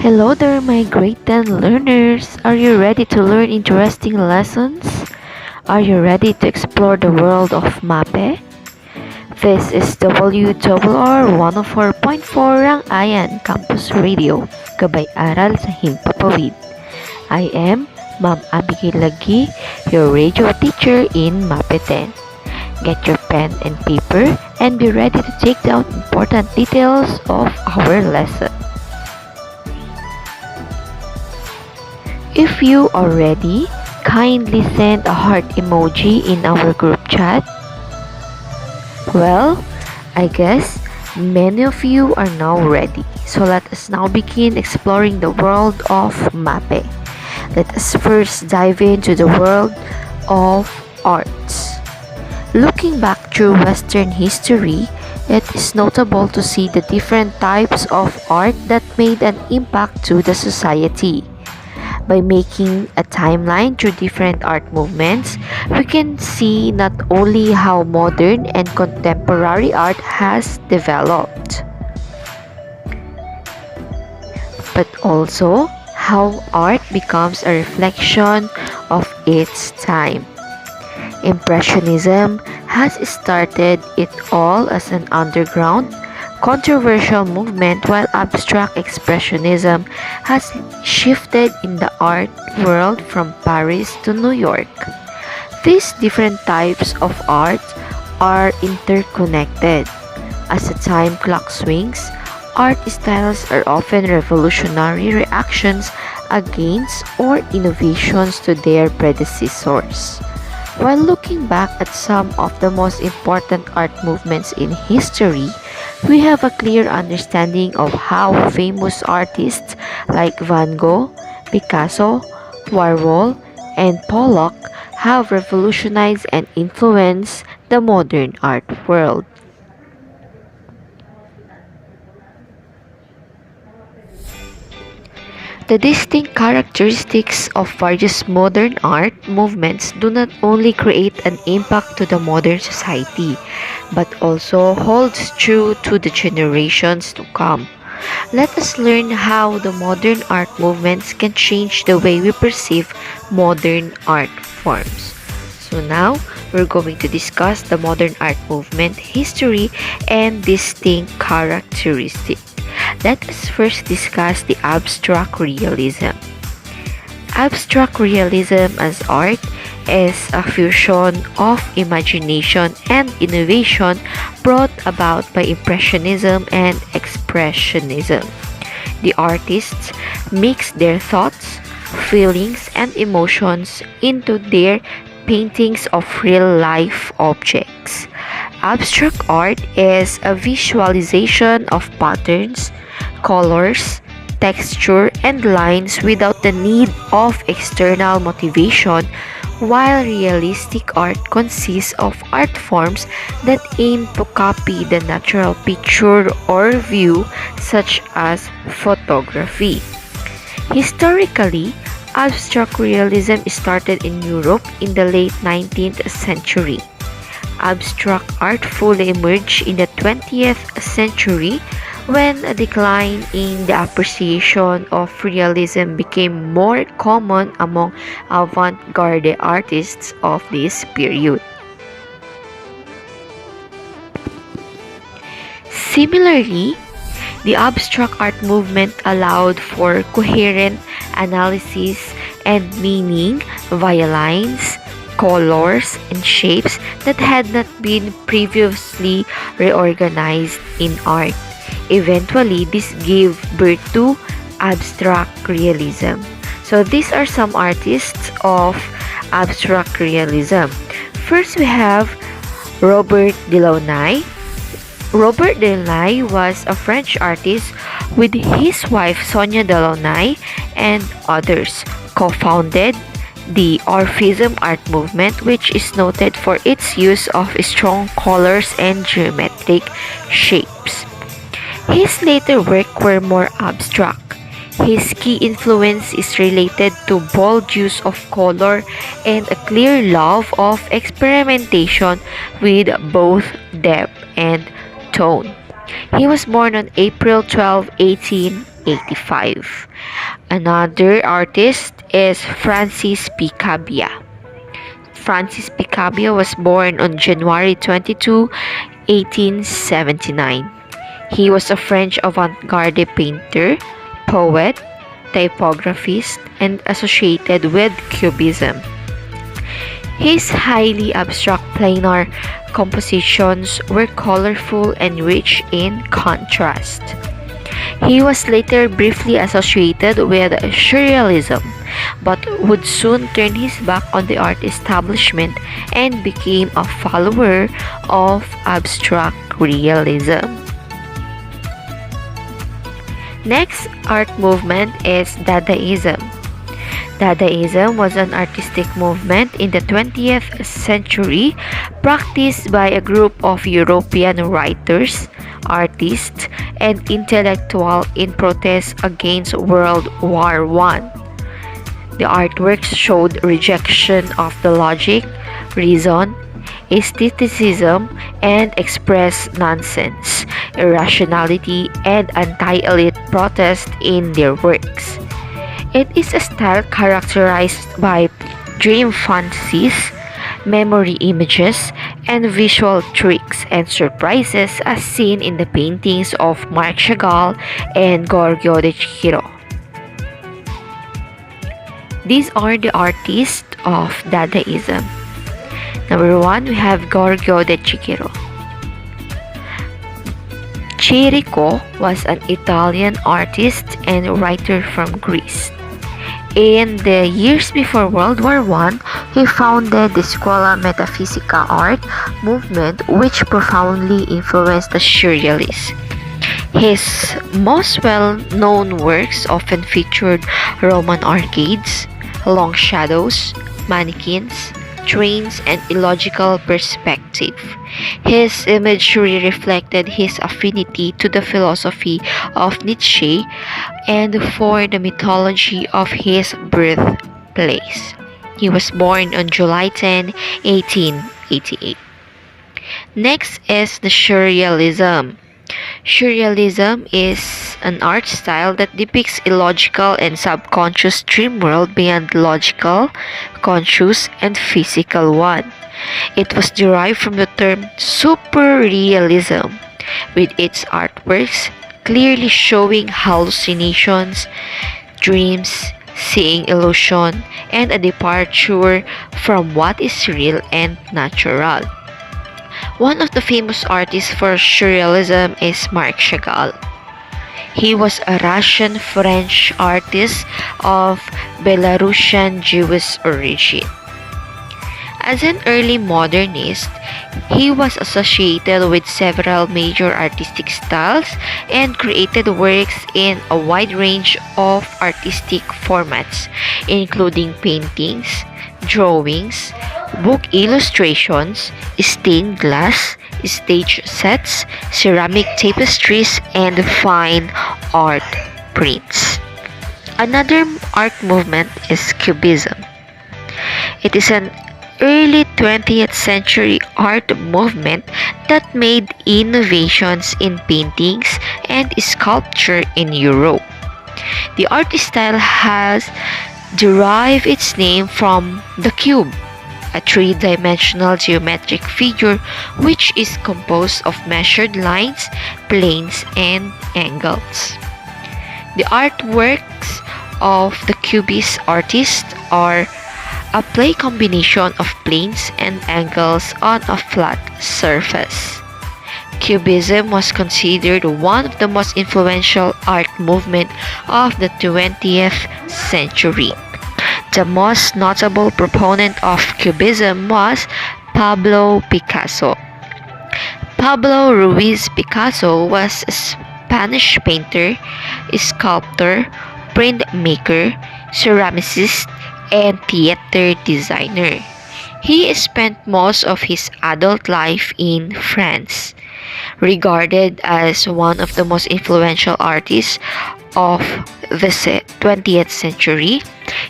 Hello there, my grade 10 learners. Are you ready to learn interesting lessons? Are you ready to explore the world of MAPE? This is WRR 104.4 Rangayan Campus Radio, Gabay-Aral sa Himpapawid. I am Ma'am Abigail Lagi, your radio teacher in MAPE 10. Get your pen and paper and be ready to take down important details of our lesson. If you are ready, kindly send a heart emoji in our group chat. Well, I guess many of you are now ready. So let us now begin exploring the world of MAPE. Let us first dive into the world of arts. Looking back through Western history, it is notable to see the different types of art that made an impact to the society. By making a timeline through different art movements, we can see not only how modern and contemporary art has developed, but also how art becomes a reflection of its time. Impressionism has started it all as an underground, controversial movement, while abstract expressionism has shifted in the art world from Paris to New York. These different types of art are interconnected. As the time clock swings, art styles are often revolutionary reactions against or innovations to their predecessors. While looking back at some of the most important art movements in history, we have a clear understanding of how famous artists like Van Gogh, Picasso, Warhol, and Pollock have revolutionized and influenced the modern art world. The distinct characteristics of various modern art movements do not only create an impact to the modern society, but also holds true to the generations to come. Let us learn how the modern art movements can change the way we perceive modern art forms. So now, we're going to discuss the modern art movement history and distinct characteristics. Let us first discuss the abstract realism. Abstract realism as art is a fusion of imagination and innovation brought about by Impressionism and Expressionism. The artists mix their thoughts, feelings, and emotions into their paintings of real life objects. Abstract art is a visualization of patterns, colors, texture, and lines without the need of external motivation, while realistic art consists of art forms that aim to copy the natural picture or view, such as photography. Historically, abstract realism started in Europe in the late 19th century. Abstract art fully emerged in the 20th century when a decline in the appreciation of realism became more common among avant-garde artists of this period. Similarly, the abstract art movement allowed for coherent analysis and meaning via lines, colors, and shapes that had not been previously reorganized in art. Eventually, this gave birth to abstract realism. So these are some artists of abstract realism. First, we have Robert Delaunay. Robert Delaunay was a French artist with his wife Sonia Delaunay and others co-founded the Orphism art movement, which is noted for its use of strong colors and geometric shapes. His later work were more abstract. His key influence is related to bold use of color and a clear love of experimentation with both depth and tone. He was born on April 12, 1885. Another artist is Francis Picabia. Francis Picabia was born on January 22, 1879. He was a French avant-garde painter, poet, typographist, and associated with Cubism. His highly abstract planar compositions were colorful and rich in contrast. He was later briefly associated with Surrealism, but would soon turn his back on the art establishment and became a follower of abstract realism. Next art movement is Dadaism. Dadaism was an artistic movement in the 20th century practiced by a group of European writers, artists, and intellectuals in protest against World War I. The artworks showed rejection of the logic, reason, aestheticism, and expressed nonsense, irrationality, and anti-elite protest in their works. It is a style characterized by dream fantasies, memory images, and visual tricks and surprises as seen in the paintings of Marc Chagall and Giorgio de Chihiro. These are the artists of Dadaism. Number 1, we have Giorgio de Chihiro. Chirico was an Italian artist and writer from Greece. In the years before World War I, he founded the Scuola Metafisica art movement, which profoundly influenced the Surrealists. His most well-known works often featured Roman arcades, long shadows, mannequins, trains, and illogical perspective. His imagery reflected his affinity to the philosophy of Nietzsche and for the mythology of his birthplace. He was born on July 10, 1888. Next is the Surrealism. Surrealism is an art style that depicts illogical and subconscious dream world beyond the logical, conscious, and physical one. It was derived from the term superrealism, with its artworks clearly showing hallucinations, dreams, seeing illusion, and a departure from what is real and natural. One of the famous artists for Surrealism is Marc Chagall. He was a Russian-French artist of Belarusian Jewish origin. As an early modernist, he was associated with several major artistic styles and created works in a wide range of artistic formats, including paintings, drawings, book illustrations, stained glass, stage sets, ceramic tapestries, and fine art prints. Another art movement is Cubism. It is an early 20th century art movement that made innovations in paintings and sculpture in Europe. The art style has derived its name from the cube, a three-dimensional geometric figure which is composed of measured lines, planes, and angles. The artworks of the Cubist artists are a play combination of planes and angles on a flat surface. Cubism was considered one of the most influential art movements of the 20th century. The most notable proponent of Cubism was Pablo Picasso. Pablo Ruiz Picasso was a Spanish painter, sculptor, printmaker, ceramicist, and theater designer. He spent most of his adult life in France. Regarded as one of the most influential artists of the 20th century,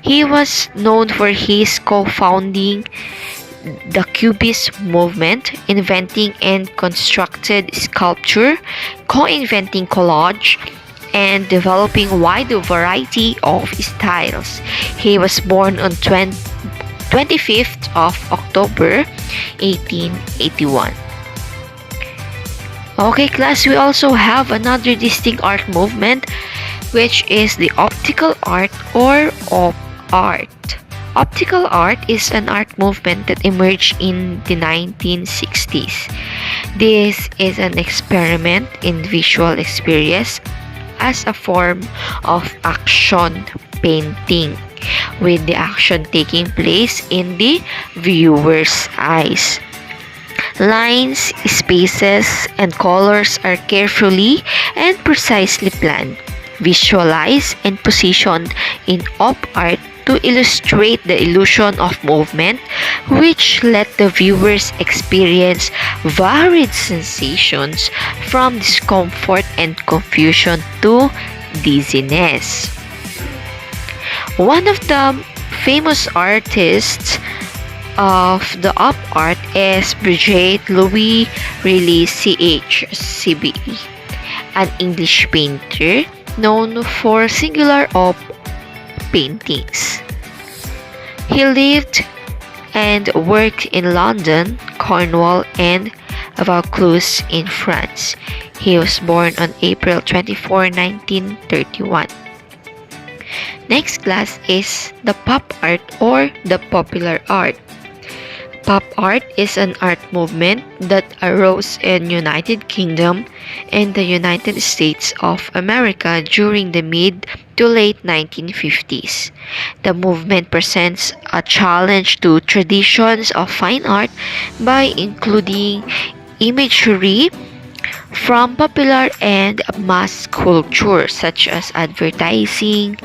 he was known for his co-founding the Cubist movement, inventing and constructed sculpture, co-inventing collage, and developing a wide variety of styles. He was born on 25th of October 1881. Okay, class, we also have another distinct art movement, which is the optical art or op art. Optical art is an art movement that emerged in the 1960s. This is an experiment in visual experience as a form of action painting, with the action taking place in the viewer's eyes. Lines, spaces, and colors are carefully and precisely planned, visualized, and positioned in op art to illustrate the illusion of movement, which let the viewers experience varied sensations from discomfort and confusion to dizziness. One of the famous artists of the op art is Brigitte Louis Riley CHCBE, an English painter known for singular op paintings. He lived and worked in London, Cornwall, and Vaucluse in France. He was born on April 24, 1931. Next class is the pop art or the popular art. Pop art is an art movement that arose in United Kingdom and the United States of America during the mid to late 1950s. The movement presents a challenge to traditions of fine art by including imagery from popular and mass culture such as advertising,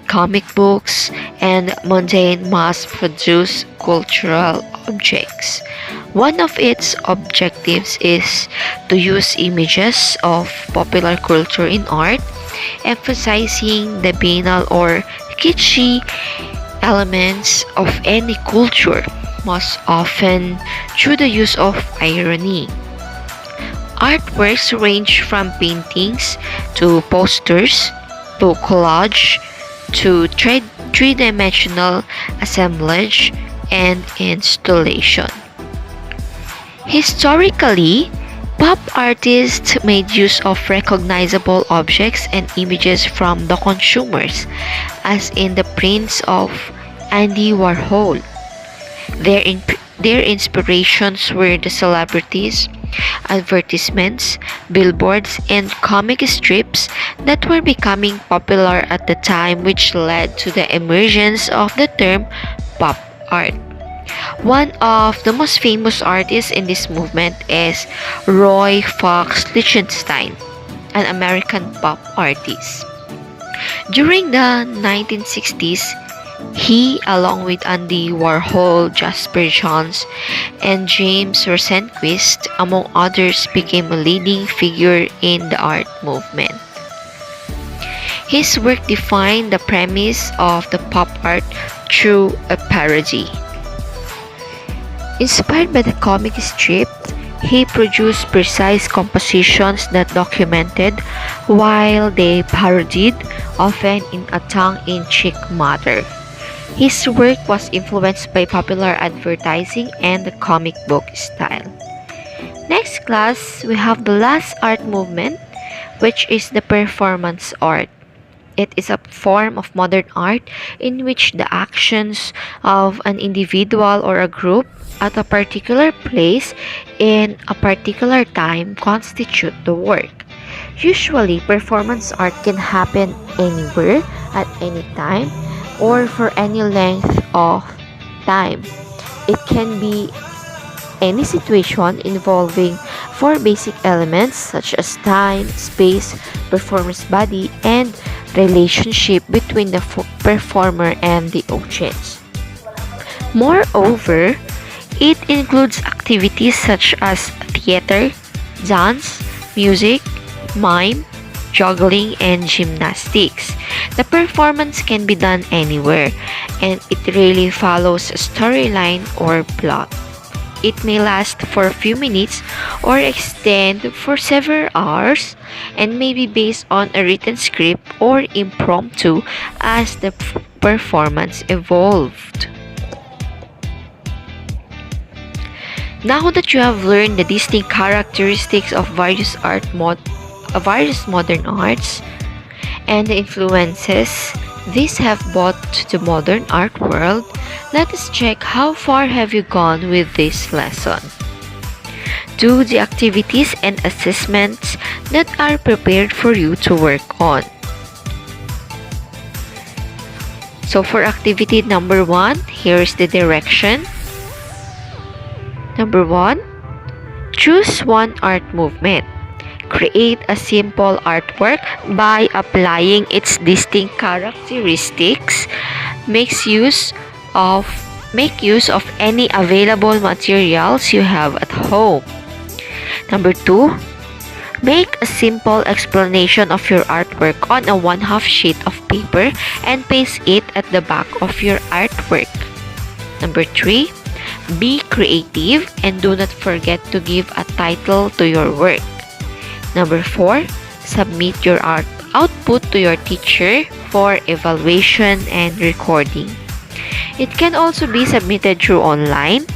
comic books, and mundane mass-produced cultural objects. One of its objectives is to use images of popular culture in art, emphasizing the banal or kitschy elements of any culture, most often through the use of irony. Artworks range from paintings to posters to collage to three-dimensional assemblage and installation. Historically, pop artists made use of recognizable objects and images from the consumers, as in the prints of Andy Warhol. Their inspirations were the celebrities, advertisements, billboards, and comic strips that were becoming popular at the time, which led to the emergence of the term pop art. One of the most famous artists in this movement is Roy Fox Lichtenstein, an American pop artist. During the 1960s, he, along with Andy Warhol, Jasper Johns, and James Rosenquist, among others, became a leading figure in the art movement. His work defined the premise of the pop art through a parody. Inspired by the comic strip, he produced precise compositions that documented while they parodied, often in a tongue-in-cheek manner. His work was influenced by popular advertising and the comic book style. Next class, we have the last art movement, which is the performance art. It is a form of modern art in which the actions of an individual or a group at a particular place in a particular time constitute the work. Usually, performance art can happen anywhere, at any time, or for any length of time. It can be any situation involving four basic elements such as time, space, performer's body, and relationship between the performer and the audience. Moreover, it includes activities such as theater, dance, music, mime, juggling, and gymnastics. The performance can be done anywhere, and it really follows a storyline or plot. It may last for a few minutes or extend for several hours and may be based on a written script or impromptu as the performance evolved. Now that you have learned the distinct characteristics of various modern arts and the influences these have brought to the modern art world, let us check how far have you gone with this lesson. Do the activities and assessments that are prepared for you to work on. So for activity number 1, here is the direction. Number 1, choose one art movement. Create a simple artwork by applying its distinct characteristics. Make use of any available materials you have at home. Number 2, make a simple explanation of your artwork on a 1/2 sheet of paper and paste it at the back of your artwork. Number 3, be creative and do not forget to give a title to your work. Number 4, submit your art output to your teacher for evaluation and recording. It can also be submitted through online.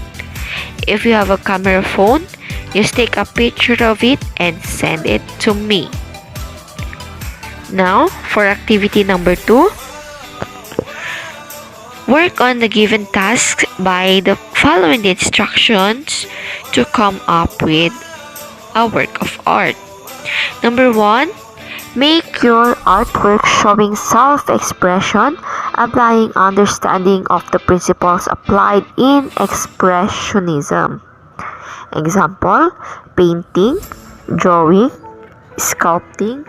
If you have a camera phone, just take a picture of it and send it to me. Now, for activity number 2, work on the given task by following the instructions to come up with a work of art. Number 1, make your artwork showing self-expression, applying understanding of the principles applied in expressionism. Example, painting, drawing, sculpting,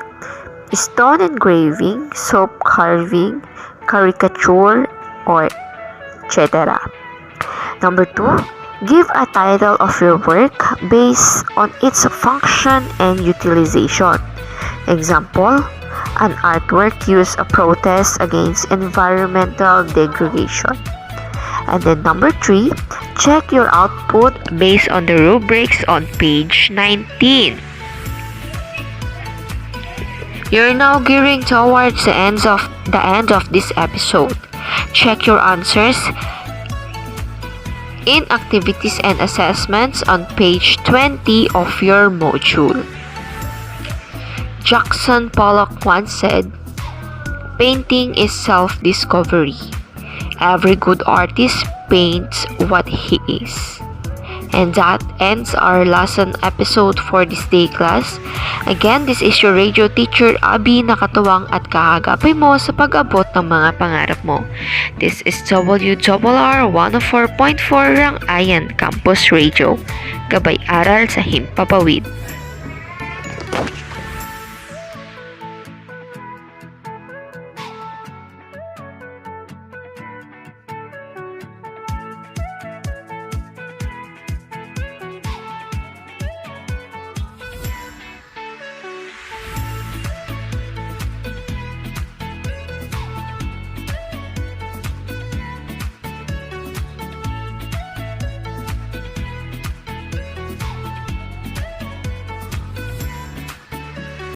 stone engraving, soap carving, caricature, or etc. Number 2, give a title of your work based on its function and utilization. Example, an artwork used a protest against environmental degradation. And then number 3, check your output based on the rubrics on page 19. You're now gearing towards the end of this episode. Check your answers in activities and assessments on page 20 of your module. Jackson Pollock once said, "Painting is self-discovery. Every good artist paints what he is." And that ends our lesson episode for this day, class. Again, this is your radio teacher, Abby, nakatuwang at kaagapay mo sa pag-abot ng mga pangarap mo. This is WRR 104.4 Rangayan Campus Radio. Gabay aral sa Himpapawid.